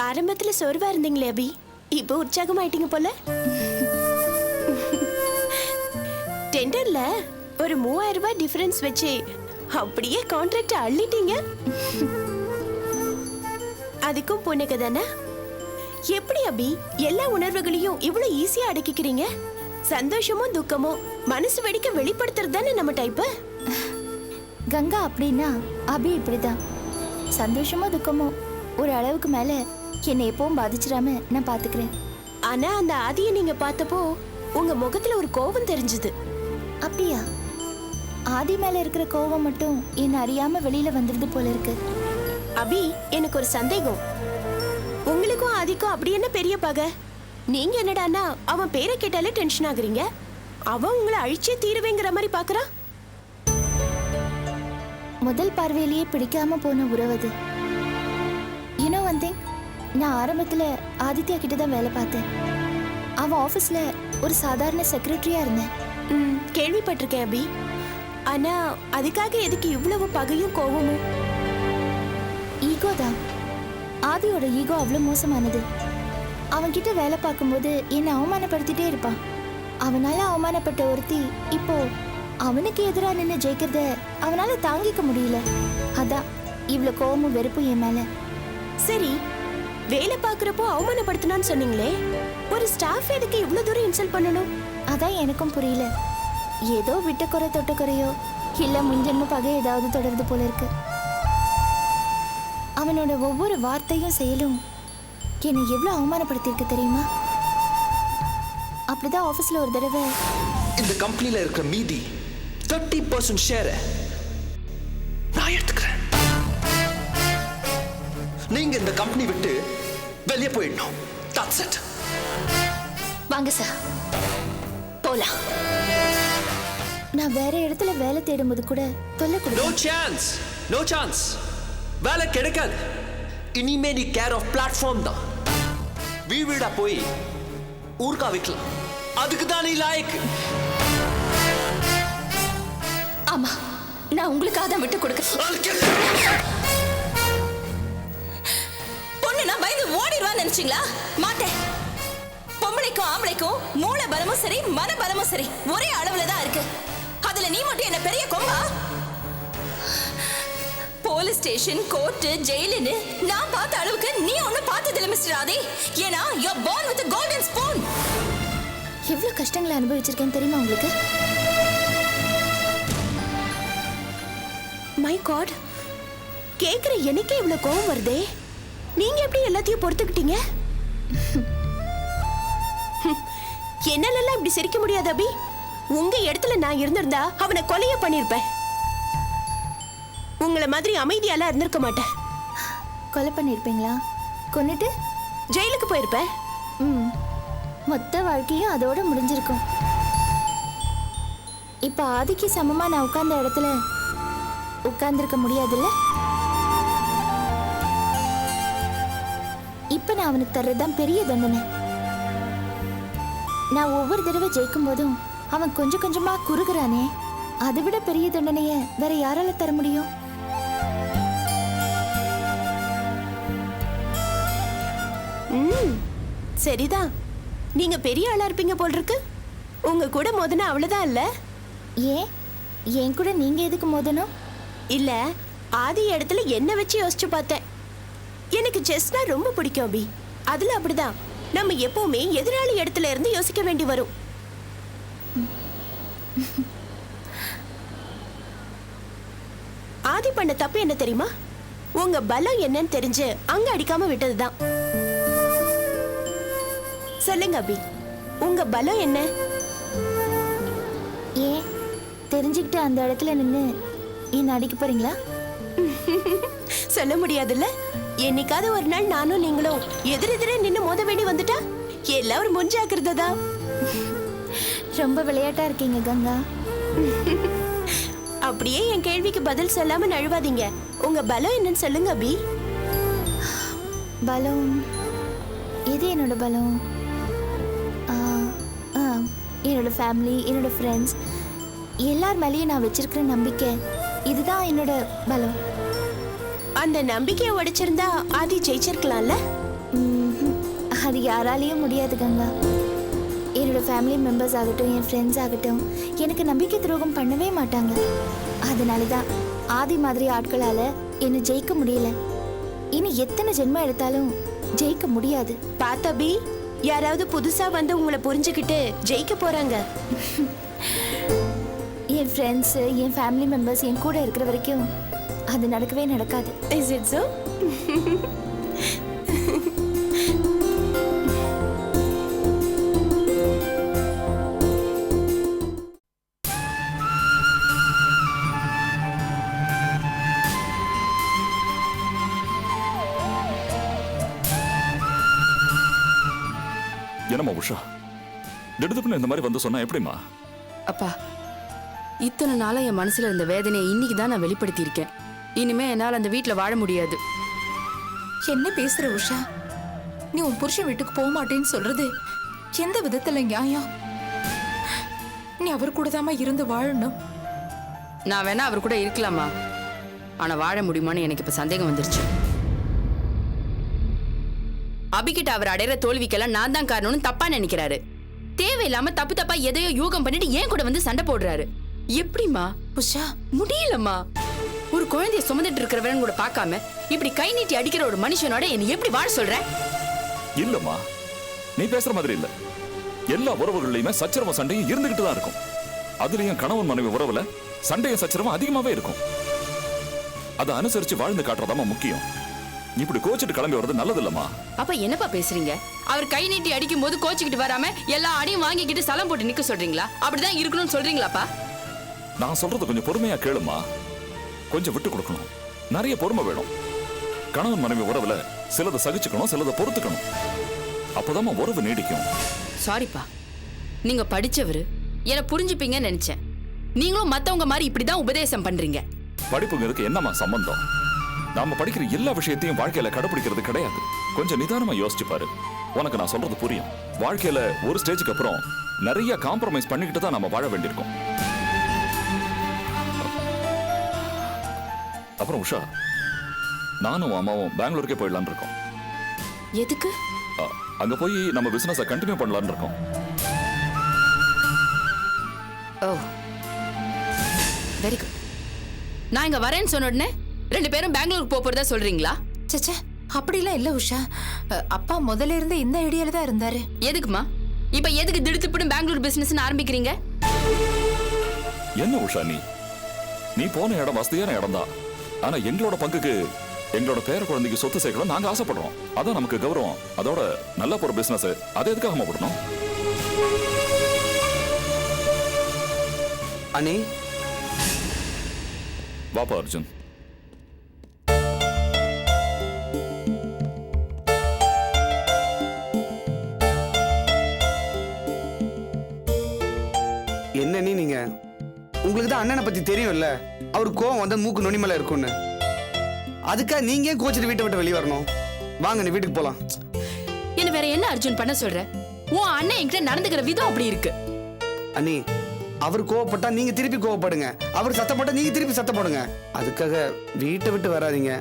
ஆரம்பத்துல சோர்வா இருந்தீங்களே அபி, இப்போ உற்சாகமாயிட்டீங்க போல. டெண்டர்ல ஒரு 3000 ரூபாய் டிஃபரன்ஸ் வச்சு அப்படியே கான்ட்ராக்ட் அள்ளிட்டீங்க. அதுக்கும் புனக்கு தானே? எப்படி அபி எல்லா உணர்வுகளையும் இவ்வளவு ஈஸியா அடக்கிக்கிறீங்க? சந்தோஷமும் துக்கமும் மனசு வெடிக்க வெளிப்படுத்துறது தானே நம்ம டைப்பு. கங்கா அப்படின்னா அபி இப்படிதான். சந்தோஷமோ துக்கமோ ஒரு அளவுக்கு மேல என்னை எப்பவும் பாதிச்சிடாம நான் பாத்துக்கிறேன். ஆனா அந்த ஆதியை நீங்க பார்த்தப்போ உங்க முகத்துல ஒரு கோபம் தெரிஞ்சது. அப்படியா? ஆதி மேல இருக்கிற கோபம் மட்டும் என்ன அறியாம வெளியில வந்துருது போல இருக்கு. அபி, எனக்கு ஒரு சந்தேகம். உங்களுக்கும் ஆதிக்கும் அப்படி என்ன பெரிய பகை? நீங்க என்னடான்னா அவன் பேரை கேட்டாலே டென்ஷன் ஆகுறீங்க, அவன் உங்களை அழிச்சே தீருவேங்கிற மாதிரி பாக்குறான். முதல் பார்வையிலேயே பிடிக்காம போன உறவு அது. யூனோ ஒன் திங், நான் ஆரம்பத்துல ஆதித்யா கிட்ட தான் வேலை பார்த்தேன். அவன் ஆபீஸ்ல ஒரு சாதாரண செக்ரட்டரியா இருந்தேன். கேள்விப்பட்டிருக்கேன் அபி. ஆனா அதுக்காக எதுக்கு இவ்வளவு பகையும் கோபமும்? ஈகோ தான். ஆதியோட ஈகோ அவ்வளவு மோசமானது. அவன்கிட்ட வேலை பார்க்கும்போது என்னை அவமானப்படுத்திட்டே இருப்பான். அவனால அவமானப்பட்ட ஒருத்தி இப்போ அவனுக்கு எதிராக நின்று ஜெயிக்கிறத அவனால தாங்கிக்க முடியல. அதான் இவ்வளவு கோவமும் வெறுப்பும் என் மேல. சரி, வேலை பார்க்கறப்போ அவமானப்படுத்தினான்னு சொன்னீங்களே, ஒரு ஸ்டாஃப் எதுக்கு இவ்வளவு தூரம் இன்சல்ட் பண்ணணும்? அதான் எனக்கும் புரியல. ஏதோ விட்ட குறை தொட்ட குறையோ இல்ல முன்ஜென்ம பகை ஏதாவது தொடருது போல இருக்கு. அவனோட ஒவ்வொரு வார்த்தையும் செயலும் என்னை எவ்வளவு அவமானப்படுத்திருக்கு தெரியுமா? அப்படிதான் ஆபீஸ்ல ஒரு தடவை இந்த கம்பெனில இருக்கிற மீதி 30% ஷேரை நான் எடுத்துக்கிறேன். நீங்க இந்த கம்பெனி விட்டு வெளியே போயிடணும். That's it. வாங்க சார் போலாம். நான் வேற இடத்துல வேலை தேடும்போது கூட தொல்லை கொடு. No chance. No chance. வேலை கிடைக்காது. இனிமே நீ கேர் ஆஃப் பிளாட்ஃபார்ம் தான். வீடா போய் ஊர்கா வைக்கலாம். அதுக்கு தான் நீ லாயக்கு. ஆமா, நான் உங்களுக்காக தான் விட்டு கொடுக்க. பொண்ணு நான் பயந்து ஓடிடுவான்னு நினைச்சீங்களா? மாட்டேன். பொம்பளைக்கும் ஆம்பளைக்கும் மூளை பலமும் சரி மன பலமும் சரி ஒரே அளவுல தான் இருக்கு. அதுல நீ மட்டும் என்ன பெரிய கொம்பா? போலீஸ் ஸ்டேஷன், கோர்ட், ஜெயிலுன்னு நான் பார்த்த அளவுக்கு நீ ஒன்னும் பார்த்ததில்லை மிஸ்டர் ஆதி. ஏன்னா you're born with a golden spoon. எவ்வளவு கஷ்டங்களை அனுபவிச்சிருக்கேன் தெரியுமா உங்களுக்கு? மை காட், கேக்குற எனக்கே இவ்வளவு கோவம் வருதே. நீங்க எப்படி எல்லாத்தையும் பொறுத்துக்கிட்டீங்க? என்னாலலாம் இப்படி சிரிக்க முடியாது அபி. உங்க இடத்துல நான் இருந்திருந்தா அவனை கொலைய பண்ணிருப்பேன். உங்களை மாதிரி அமைதியால இருந்திருக்க மாட்டேன். கொலை பண்ணிருப்பீங்களா? கொன்னுட்டு ஜெயிலுக்கு போயிருப்பேன். மொத்த வாழ்க்கையும் அதோட முடிஞ்சிருக்கும். இப்ப ஆதிக்கு சமமா நான் உட்கார்ந்த இடத்துல உட்கார்ந்திருக்க முடியாதுல்ல? இப்ப நான் அவனுக்கு தர்றதுதான் பெரிய தண்டனை. நான் ஒவ்வொரு தடவை ஜெயிக்கும் போதும் அவன் கொஞ்சம் கொஞ்சமா குறுகுறானே, அதை விட பெரிய தண்டனைய வேற யாரால தர முடியும்? சரிதான், நீங்க பெரிய ஆளா இருப்பீங்க போல் இருக்கு. உங்க கூட மோதனா அவ்வளவுதான் இல்ல? ஏன் என் கூட நீங்க எதுக்கு மோதணும்? இல்ல, ஆதி இடத்துல என்ன வச்சு யோசிச்சு பார்த்தேன். எனக்கு செஸ்னா ரொம்ப பிடிக்கும் அபி. அதுல அப்படிதான், நம்ம எப்பவுமே எதிராளி இடத்துல இருந்து யோசிக்க வேண்டி வரும். ஆதி பண்ண தப்பு என்ன தெரியுமா? உங்க பலம் என்னன்னு தெரிஞ்சு அங்க அடிக்காம விட்டதுதான். சொல்லுங்க அபி, உங்க பலம் என்ன? ஏன் தெரிஞ்சுக்கிட்டு அந்த இடத்துல நின்று என்ன அடிக்க போறீங்களா? சொல்ல முடியாதுல்ல. என்னைக்காவது ஒரு நாள் நானும் நீங்களும் எதிரெதிரே நின்று மோத வேண்டி வந்துட்டா எல்லாரும் முன்ஜாக்கிரதா. ரொம்ப விளையாட்டா இருக்கீங்க கங்கா. அப்படியே என் கேள்விக்கு பதில் சொல்லாம நழுவாதீங்க. உங்க பலம் என்னன்னு சொல்லுங்க அபி. பலம் எது? என்னோட பலம் என்னோட ஃபேமிலி, என்னோட ஃப்ரெண்ட்ஸ், எல்லார் மேலேயும் நான் வச்சிருக்கிற நம்பிக்கை, இதுதான் என்னோட பலம். அந்த நம்பிக்கையை உடைச்சிருந்தா ஆதி ஜெயிச்சிருக்கலாம்ல? அது யாராலையும் முடியாது கங்கா. என்னோட ஃபேமிலி மெம்பர்ஸ் ஆகட்டும், என் ஃப்ரெண்ட்ஸ் ஆகட்டும், எனக்கு நம்பிக்கை துரோகம் பண்ணவே மாட்டாங்க. அதனால தான் ஆதி மாதிரி ஆட்களால் என்னை ஜெயிக்க முடியல. இனி எத்தனை ஜென்மம் எடுத்தாலும் ஜெயிக்க முடியாது. பாத்தபி, யாராவது புதுசா வந்து உங்களை புரிஞ்சுக்கிட்டு ஜெயிக்க போறாங்க. என் ஃப்ரெண்ட்ஸு, என் ஃபேமிலி மெம்பர்ஸ் என் கூட இருக்கிற வரைக்கும் அது நடக்கவே நடக்காது. Is it so? என்னம்மா உஷா, திடுதுப்புன்னு இந்த மாதிரி வந்து சொன்னா எப்படிம்மா? அப்பா, இத்தனை நாளா என் மனசுல இருந்த வேதனையை இன்னைக்கு தான் நான் வெளிப்படுத்தி இருக்கேன். இனிமே என்னால் அந்த வீட்டில் வாழ முடியாது. என்ன பேசுற உஷா? நீ உன் புருஷன் வீட்டுக்கு போக மாட்டேன்னு சொல்றது எந்த விதத்துல நியாயம்? நீ அவர் கூட தாமா இருந்து வாழணும். நான் வேணா அவர் கூட இருக்கலாமா, ஆனா வாழ முடியுமான்னு எனக்கு இப்ப சந்தேகம் வந்துருச்சு. அபிகிட்ட அவர் அடையிற தோல்விக்கெல்லாம் நான் தான் காரணம்னு தப்பா நினைக்கிறாரு. தேவையில்லாம தப்பு தப்பா எதையோ யூகம் பண்ணிட்டு ஏன் கூட வந்து சண்டை போடுறாரு. எப்படிமா உஷா, முடியலம்மா. ஒரு குழந்தைய சுமந்துட்டு இருக்கிறவன் கூட பார்க்காம இப்படி கை நீட்டி அடிக்கிற ஒரு மனுஷனோட என்ன எப்படி வாழ சொல்ற? இல்லம்மா, நீ பேசுற மாதிரி இல்ல. எல்லா உறவுகள்லயுமே சச்சரவ சண்டையும் இருந்துகிட்டு தான் இருக்கும். அதுலயும் கணவன் மனைவி உறவுல சண்டையும் சச்சரவும் அதிகமாவே இருக்கும். அதை அனுசரிச்சு வாழ்ந்து காட்டுறதாமா முக்கியம். இப்படி கோச்சிட்டு கிளம்பி வர்றது நல்லது இல்லம்மா. அப்ப என்னப்பா பேசுறீங்க? அவர் கை நீட்டி அடிக்கும் போது கோச்சிக்கிட்டு வராம எல்லா அடியும் வாங்கிக்கிட்டு சலம் போட்டு நிக்க சொல்றீங்களா? அப்படிதான் இருக்கணும்னு சொல்றீங்களாப்பா? நான் சொல்றது கொஞ்சம் பொறுமையா கேளுமா. கொஞ்சம் விட்டு கொடுக்கணும், நிறைய பொறுமை வேணும். கணவன் மனைவி உறவுல சிலதை சகிச்சுக்கணும், சிலதை பொறுத்துக்கணும். அப்பதாம்மா உறவு நீடிக்கும். சாரிப்பா, நீங்க படிச்சவரு, என்ன புரிஞ்சுப்பீங்கன்னு நினைச்சேன். நீங்களும் மத்தவங்க மாதிரி இப்படிதான் உபதேசம் பண்றீங்க. படிப்புங்கிறதுக்கு என்னம்மா சம்பந்தம்? நாம படிக்கிற எல்லா விஷயத்தையும் வாழ்க்கையில கடைபிடிக்கிறது கிடையாது. கொஞ்சம் நிதானமா யோசிச்சு பாரு, உனக்கு நான் சொல்றது புரியும். வாழ்க்கையில ஒரு ஸ்டேஜுக்கு அப்புறம் நிறைய காம்ப்ரமைஸ் பண்ணிக்கிட்டு தான் நாம வாழ வேண்டியிருக்கோம். அப்புறம் உஷா, நானும் அம்மாவும் பெங்களூருக்கே போயிடலான்னு இருக்கோம். எதுக்கு? அங்க போய் நம்ம பிசினஸை கண்டினியூ பண்ணலான்னு இருக்கோம். ஓ, வெரி குட். நான் இங்க வரேன்னு சொன்ன உடனே ரெண்டு பேரும் பெங்களூருக்கு போறதா சொல்றீங்களா? சச்சா, அப்படிலாம் இல்ல உஷா. அப்பா முதல்ல இருந்தே இந்த ஐடியால தான் இருந்தாரு. எதுக்குமா இப்ப எதுக்கு திடுத்துப்புன்னு பெங்களூர் பிசினஸ் ஆரம்பிக்கிறீங்க? என்ன உஷா, நீ போன இடம் வசதியான இடம் தான். ஆனா எங்களோட பங்குக்கு எங்களோட பேர குழந்தைக்கு சொத்து சேர்க்கணும் நாங்க ஆசைப்படுறோம். அதான் நமக்கு கௌரவம். அதோட நல்ல ஒரு பிசினஸ், அதை எதுக்காக போடணும்? அண்ணி, வாப்பா அர்ஜுன். என்ன நீங்க உங்களுக்கு தான் அண்ணனை பத்தி தெரியும்ல, அவருக்கு கோவம் வந்தா மூக்கு நுனிமலை இருக்கும்னு. அதுக்காக நீங்க ஏன் கோச்சிட்டு வீட்டை விட்டு வெளியே வரணும்? வாங்க, நீ வீட்டுக்கு போலாம். என்ன வேற என்ன அர்ஜுன் பண்ண சொல்ற? உன் அண்ணன் என்கிட்ட நடந்துக்கிற விதம் அப்படி இருக்கு. அண்ணி, அவர் கோவப்பட்டா நீங்க திருப்பி கோவப்படுங்க, அவர் சத்தப்பட்டா நீங்க திருப்பி சத்தப்படுங்க. அதுக்காக வீட்டை விட்டு வராதீங்க.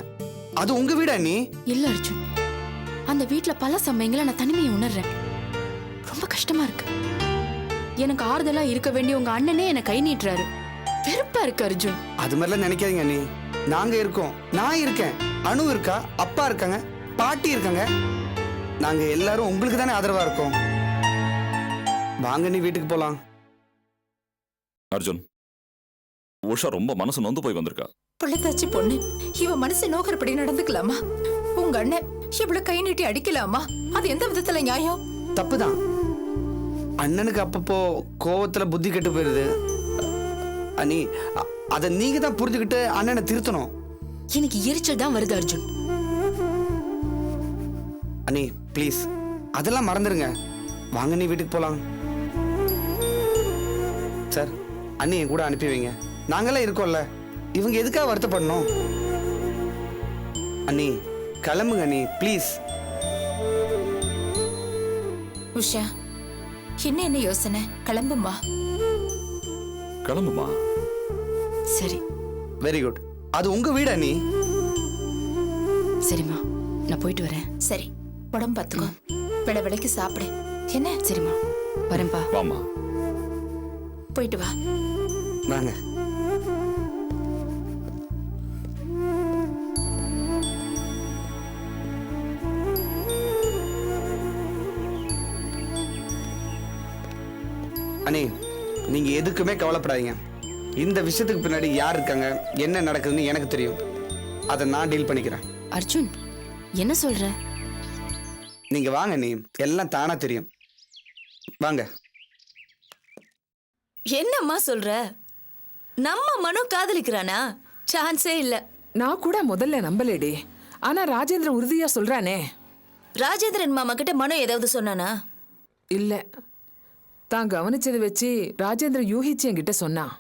அது உங்க வீடு அண்ணி. இல்ல அர்ஜுன், அந்த வீட்ல பல சமயங்களை நான் தனிமையை உணர்றேன். ரொம்ப கஷ்டமா இருக்கு. எனக்கு ஆறுதலா இருக்க வேண்டிய உங்க அண்ணனே என்ன கை நீட்டுறாரு. வெறுப்பா இருக்கு அர்ஜுன். அது மாதிரிலாம் நினைக்காதீங்க அண்ணி. நாங்க இருக்கோம், நான் இருக்கேன், அனு இருக்கா, அப்பா இருக்காங்க, பாட்டி இருக்காங்க. நாங்க எல்லாரும் உங்களுக்கு தானே ஆதரவா இருக்கோம். வாங்க, நீ வீட்டுக்கு போலாம். அர்ஜுன், உஷா ரொம்ப மனசு நொந்து போய் வந்திருக்கா. பிள்ளைத்தாச்சி பொண்ணு, இவ மனசு நோக்கிறபடி நடந்துக்கலாமா? உங்க அண்ணன் இவ்வளவு கை நீட்டி அடிக்கலாமா? அது எந்த விதத்துல நியாயம்? தப்புதான். அண்ணனுக்கு அப்பப்போ கோவத்துல புத்தி கெட்டு போயிருது அண்ணி. அதை நீங்க தான் புரிஞ்சுக்கிட்டு அண்ணனை திருத்தணும். எனக்கு எரிச்சல் தான் வருது அர்ஜுன். அண்ணி ப்ளீஸ், அதெல்லாம் மறந்துருங்க. வாங்க, நீ வீட்டுக்கு போலாம். சார், அண்ணி என் கூட அனுப்பி வைங்க. நாங்களாம் இருக்கோம்ல, இவங்க எதுக்காக வருத்தப்படணும்? அண்ணி கிளம்புங்க அண்ணி, ப்ளீஸ். உஷா, என்ன யோசனை? கிளம்புமா? கிளம்புமா. சரி, வெரி குட். அது உங்க வீடு அண்ணி. சரிம்மா, நான் போயிட்டு வரேன். சரி. உடம்பு பார்த்துக்கோ. விளைக்கு சாப்பிடு என்ன? சரிம்மா, வரேன்ப்பா. வாமா. போயிட்டு வா. வாங்க. அண்ணே, நீங்க எதுக்குமே கவலைப்படாதீங்க. இந்த விஷயத்துக்கு பின்னாடி யார் இருக்காங்க, என்ன நடக்குதுன்னு எனக்கு தெரியும். அதை நான் டீல் பண்ணிக்கிறேன். அர்ஜுன், என்ன சொல்ற? நீங்க வாங்க, நீ எல்லாம் தானா தெரியும். வாங்க. என்னம்மா சொல்ற? நம்ம மனோ காதலிக்கிறானா? சான்ஸே இல்ல. நான் கூட முதல்ல நம்பலேடி. ஆனா ராஜேந்திரன் உறுதியா சொல்றானே. ராஜேந்திரன் மாமா கிட்ட மனோ ஏதாவது சொன்னானா? இல்ல, தான் கவனிச்சதை வச்சு ராஜேந்திரன் யூகிச்சு என்கிட்ட சொன்னான்.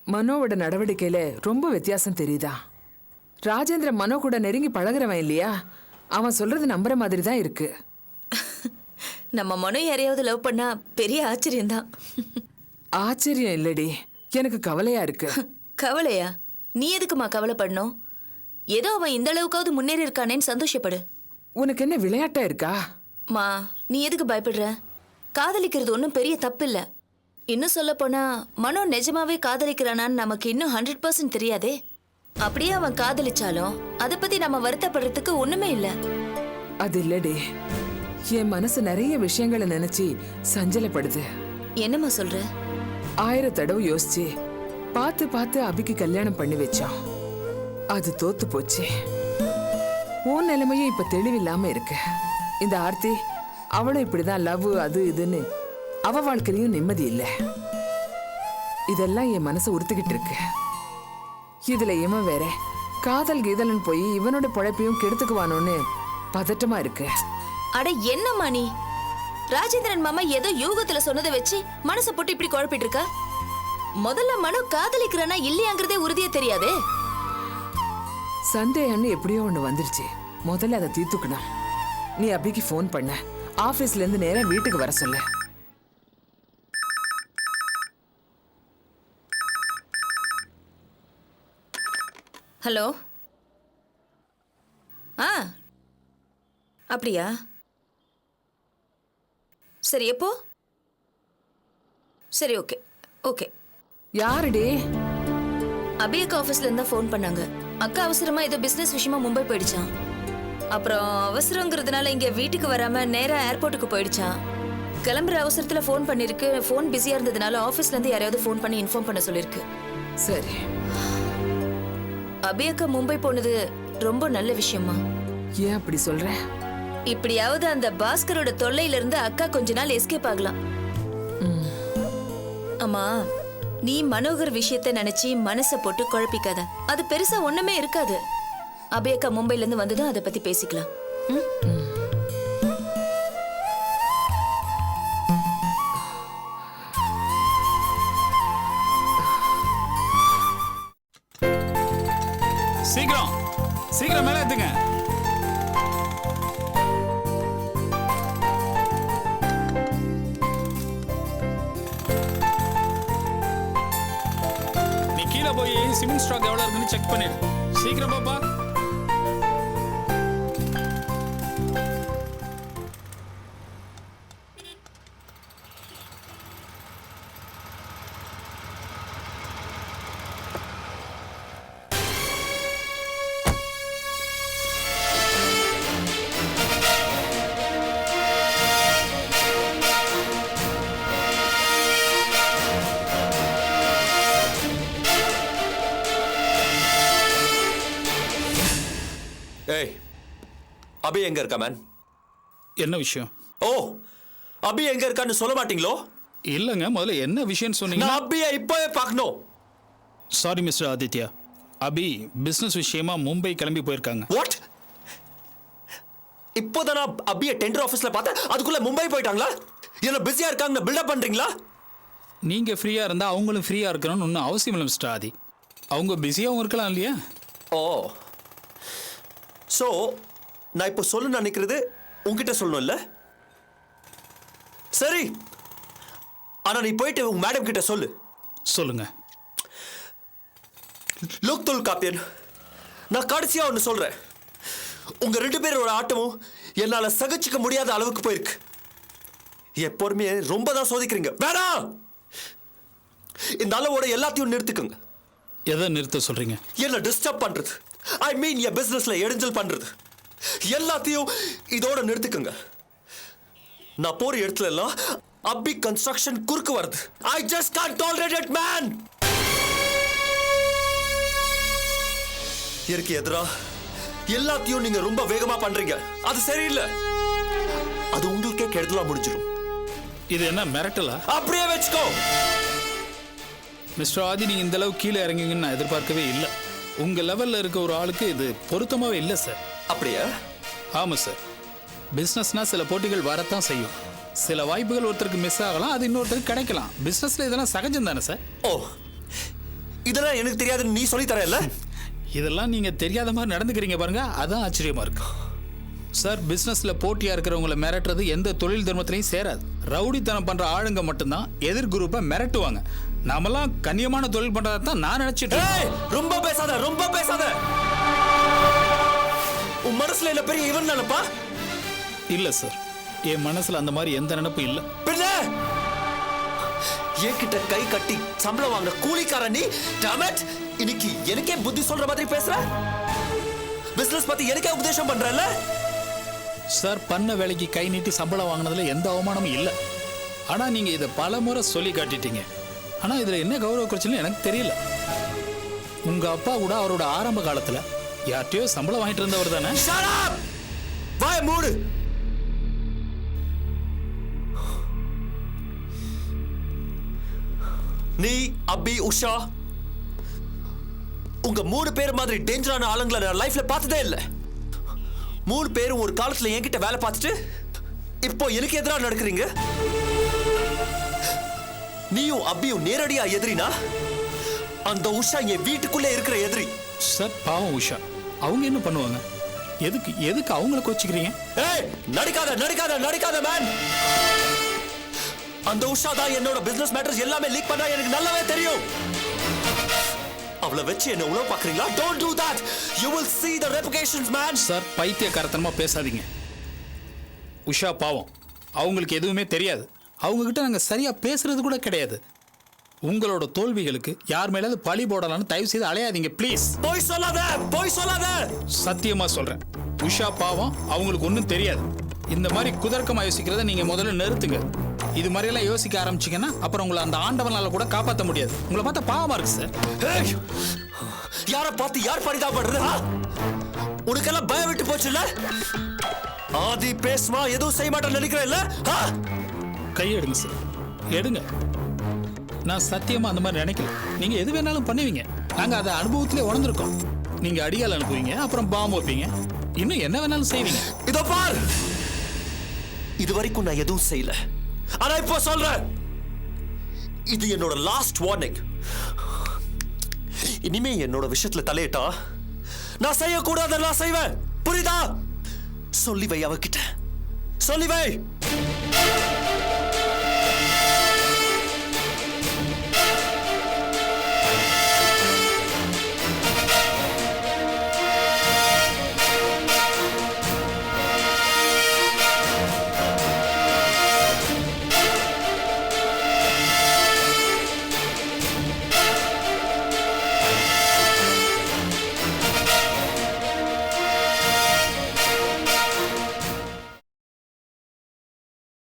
மனோவோட நடவடிக்கையில ரொம்ப வித்தியாசம் தெரியுதா. ராஜேந்திரன் மனோ கூட நெருங்கி பழகுறவன் இல்லையா, அவன் சொல்றது நம்புற மாதிரி தான் இருக்கு. நம்ம மனோ யாரையாவது லவ் பண்ணா பெரிய ஆச்சரியம்தான். ஆச்சரியம் இல்லடி, எனக்கு கவலையா இருக்கு. கவலையா? நீ எதுக்குமா கவலைப்படணும்? ஏதோ அவன் இந்த அளவுக்காவது முன்னேறி இருக்கானேன்னு சந்தோஷப்படு. உனக்கு என்ன விளையாட்டா இருக்கா? மா, நீ எதுக்கு பயப்படுற? காதலிக்கிறது ஒன்றும் பெரிய தப்பு இல்ல. இன்னும் சொல்ல போனா மனோ நிஜமாவே காதலிக்கிறானான்னு நமக்கு இன்னும் 100% தெரியாதே. அப்படியே அவன் காதலிச்சாலும் அதை பத்தி நம்ம வருத்தப்படுறதுக்கு ஒண்ணுமே இல்ல. அது இல்லடி, என் மனசு நிறைய விஷயங்களை நினைச்சு சஞ்சலப்படுது. என்னம்மா சொல்ற? 1000 தடவை யோசிச்சு பார்த்து பார்த்து அபிக்கு கல்யாணம் பண்ணி வச்சான். அது தோத்து போச்சு. உன் நிலைமையும் இப்ப தெளிவில்லாம இருக்கு. இந்த ஆர்த்தி அவளும் இப்படிதான் லவ் அது இதுன்னு அவ வாழ்க்கையிலையும் நிம்மதி இல்ல. இதெல்லாம் என் மனசை உறுத்திக்கிட்டு இருக்கு. இதுல இவன் வேற காதல் கீதலன் போய் இவனோட பொழைப்பையும் கெடுத்துக்குவானோன்னு பதட்டமா இருக்கு. அட என்னம்மா நீ? ராஜேந்திரன் மாமா ஏதோ யூகத்துல சொன்னதை வச்சு மனசை போட்டு இப்படி குழப்பிட்டு இருக்க. முதல்ல மனோ காதலிக்கிறானா இல்லையாங்கிறதே உறுதியா தெரியாதே. சந்தேகம்னு எப்படியோ ஒண்ணு வந்துருச்சு. முதல்ல அதை தீர்த்துக்கணும். நீ அபிக்கு ஃபோன் பண்ண, ஆபீஸ்ல இருந்து நேரா வீட்டுக்கு வர சொல்லு. ஹலோ. ஆ, அப்படியா? சரி, எப்போ? சரி, ஓகே ஓகே. யாருடி? அபியக்கா ஆஃபீஸ்ல இருந்தா ஃபோன் பண்ணாங்க. அக்கா அவசரமா ஏதோ பிசினஸ் விஷயமா மும்பை போயிடுச்சான். அப்புறம் அவசரங்கிறதுனால இங்க வீட்டுக்கு வராம நேரா ஏர்போர்ட்டுக்கு போயிடுச்சான். கிளம்புற அவசரத்துல ஃபோன் பண்ணிருக்கு. ஃபோன் பிஸியா இருந்ததுனால ஆஃபீஸ்ல இருந்து யாரையாவது ஃபோன் பண்ணி இன்ஃபார்ம் பண்ண சொல்லிருக்கு. சரி. அபியக்கா மும்பை போனது ரொம்ப நல்ல விஷயமா. ஏன் அப்படி சொல்ற? இப்படியாவது அந்த பாஸ்கரோட தொல்லையில இருந்து அக்கா கொஞ்ச நாள் எஸ்கேப் ஆகலாம். அம்மா, நீ மனோகர் விஷயத்தை நினைச்சு மனசை போட்டு குழப்பிக்காத. அது பெருசா ஒண்ணுமே இருக்காது. அபியக்கா மும்பைல இருந்து வந்ததும் அதை பத்தி பேசிக்கலாம். சீக்கிரம் சீக்கிரம் மேல ஏத்துங்க. நீ கீழே போய் சிமெண்ட் ஸ்டாக் எவ்வளவு இருக்குன்னு செக் பண்ணிடு. சீக்கிரம் பாப்பா. ஏய், அபி எங்க இருக்கா மேன்? என்ன விஷயம்? ஓ, அபி எங்க இருக்கான்னு சொல்ல மாட்டீங்களோ? இல்லங்க, முதல்ல என்ன விஷயம்னு சொன்னீங்க? நான் அபியை இப்பவே பார்க்கணும். சாரி மிஸ்டர் ஆதித்யா, அபி பிசினஸ் விஷயமா மும்பை கிளம்பி போயிருக்காங்க. வாட்? இப்போதான் நான் அபியை டெண்டர் ஆஃபீஸ்ல பார்த்தேன், அதுக்குள்ள மும்பை போயிட்டாங்களா? என்ன பிஸியா இருக்காங்கன்னு பில்டப் பண்றீங்களா? நீங்க ஃப்ரீயா இருந்தா அவங்களும் ஃப்ரீயா இருக்கணும்னு ஒன்றும் அவசியம் இல்லை மிஸ்டர் ஆதி. அவங்க பிஸியாகவும் இருக்கலாம் இல்லையா? ஓ, ஸோ நான் இப்போ சொல்ல நினைக்கிறது உங்ககிட்ட சொல்லணும் இல்ல? சரி, ஆனா நீ போயிட்டு உங்க மேடம் கிட்ட சொல்லு. சொல்லுங்க. லோக் தொல் காப்பியன், நான் கடைசியா ஒன்று சொல்றேன். உங்க 2 பேரோட ஆட்டமும் என்னால சகிச்சுக்க முடியாத அளவுக்கு போயிருக்கு. எப்போதுமே ரொம்ப தான் சோதிக்கிறீங்க. வேணாம், இந்த அளவோட எல்லாத்தையும் நிறுத்துக்குங்க. எதை நிறுத்த சொல்றீங்க? என்ன டிஸ்டர்ப் பண்றது, ஐ மீன் என் பிசினஸ்ல இடைஞ்சல் பண்றது, எல்லாத்தையும் இதோட நிறுத்துக்குங்க. நான் போற இடத்துல எல்லாம் அபி கன்ஸ்ட்ரக்ஷன் குறுக்கு வருது. I just can't tolerate it man. எனக்கு எதிரா எல்லாத்தையும் நீங்க ரொம்ப வேகமா பண்றீங்க. அது சரியில்லை. அது உங்களுக்கே கெடுதலா முடிஞ்சிடும். இது என்ன மிரட்டலா? அப்படியே வச்சுக்கோ. மிஸ்டர் ஆதி, நீங்க இந்த அளவு கீழே இறங்குங்கன்னு நான் எதிர்பார்க்கவே இல்லை. உங்க லெவல்ல இருக்க ஒரு ஆளுக்கு இது பொருத்தமாவே இல்லை சார். அப்படியா? ஆமா சார். பிசினஸ்னா சில போட்டிகள் வரத்தான் செய்யும். சில வாய்ப்புகள் ஒருத்தருக்கு மிஸ் ஆகலாம், அது இன்னொருத்தருக்கு கிடைக்கலாம். பிசினஸ்ல இதெல்லாம் சகஜம் தானே சார்? ஓ, இதெல்லாம் எனக்கு தெரியாதுன்னு நீ சொல்லி தரல. இதெல்லாம் நீங்க தெரியாத மாதிரி நடந்துக்கிறீங்க பாருங்க, அதான் ஆச்சரியமா இருக்கு சார். பிசினஸ்ல போட்டியா இருக்கிறவங்களை மிரட்டுறது எந்த தொழில் தர்மத்திலையும் சேராது. ரவுடித்தனம் பண்ற ஆளுங்க மட்டும்தான் எதிர் குரூப்பை மிரட்டுவாங்க. நாமெல்லாம் கண்ணியமான தொழில் பண்றதை தான் நான் நினைச்சிட்டு. ரொம்ப பேசாத, ரொம்ப பேசாத. உன் மனசுல என்ன பெரிய இவன் நினைப்பா? இல்ல சார், என் மனசுல அந்த மாதிரி எந்த நினைப்பும் இல்ல. பின்ன என்கிட்ட கை கட்டி சம்பளம் வாங்க கூலிக்காரன் நீ. டேமட், இன்னைக்கு எனக்கே புத்தி சொல்ற மாதிரி பேசுற. பிசினஸ் பத்தி எனக்கே உபதேசம் பண்றல சார். பண்ண வேலைக்கு கை நீட்டி சம்பளம் வாங்கினதுல எந்த அவமானமும் இல்லை. ஆனா நீங்க இதை பல முறை சொல்லி காட்டிட்டீங்க. ஆனா இதுல என்ன கௌரவ குறைச்சல் எனக்கு தெரியல. உங்க அப்பா கூட அவரோட ஆரம்ப காலத்துல யார்ட்டையோ சம்பளம் வாங்கிட்டு இருந்தவர் தானே? வாய மூடு. நீ, அபி, உஷா, உங்க 3 பேர் மாதிரி டேஞ்சரான ஆளுங்களை நான் லைஃப்ல பார்த்ததே இல்லை. 3 பேரும் ஒரு காலத்துல என்கிட்ட வேலை பார்த்துட்டு இப்போ எனக்கு எதிராக நடக்கிறீங்க. நீயும் அபியும் நேரடியா எதிரினா அந்த உஷா என் வீட்டுக்குள்ளே இருக்கிற எதிரி. சார் பாவம் உஷா, அவங்க என்ன பண்ணுவாங்க? எதுக்கு அவங்கள கோச்சிக்கிறீங்க? ஏய், நடிக்காத நடிக்காத நடிக்காத மேன். அந்த உஷா தான் என்னோட பிசினஸ் மேட்டர்ஸ் எல்லாமே லீக் பண்ணா எனக்கு நல்லாவே தெரியும். அவளை வச்சு என்ன உளவு பாக்குறீங்களா? Don't do that. You will see the repercussions, man. Sir பைத்தியக்காரத்தனமா பேசாதீங்க. உஷா பாவம், அவங்களுக்கு எதுவுமே தெரியாது. அவங்க கிட்ட நாங்க சரியா பேசுறது கூட கிடையாது. உங்களோட தோல்விகளுக்கு யார் மேலாவது பழி போடலாம்னு தயவு செய்து அலையாதீங்க ப்ளீஸ். போய் சொல்லாத, போய் சொல்லாத. சத்தியமா சொல்றேன், உஷா பாவம், அவங்களுக்கு ஒன்றும் தெரியாது. இந்த மாதிரி குதர்க்கமா யோசிக்கிறத நீங்க முதல்ல நிறுத்துங்க. இது மாதிரி எல்லாம் யோசிக்க ஆரம்பிச்சீங்கன்னா அப்புறம் உங்களை அந்த ஆண்டவனால கூட காப்பாற்ற முடியாது. உங்களை பார்த்தா பாவமா இருக்கு சார். யார பார்த்து யார் பரிதாபப்படுறது? உனக்கெல்லாம் பயம் விட்டு போச்சுல்ல? ஆதி பேசுமா, எதுவும் செய்ய மாட்டேன்னு நினைக்கிறேன்ல? கையெடுங்க சார், எடுங்க. நான் சத்தியமா அந்த மாதிரி நினைக்கல. நீங்க எது வேணாலும் பண்ணுவீங்க. நாங்க அதை அனுபவத்திலே உணர்ந்திருக்கோம். நீங்க அடியால் அனுப்புவீங்க, அப்புறம் பாம்பு வைப்பீங்க, இன்னும் என்ன வேணாலும் செய்வீங்க. இதோ பார், இது வரைக்கும் நான் எதுவும் செய்யல. ஆனா இப்போ சொல்றேன், இது என்னோட லாஸ்ட் வார்னிங். இனிமே என்னோட விஷயத்துல தலையிட்டா நான் செய்யக்கூடாத நான் செய்வேன். புரியுதா? சொல்லி வை அவகிட்ட, சொல்லி வை.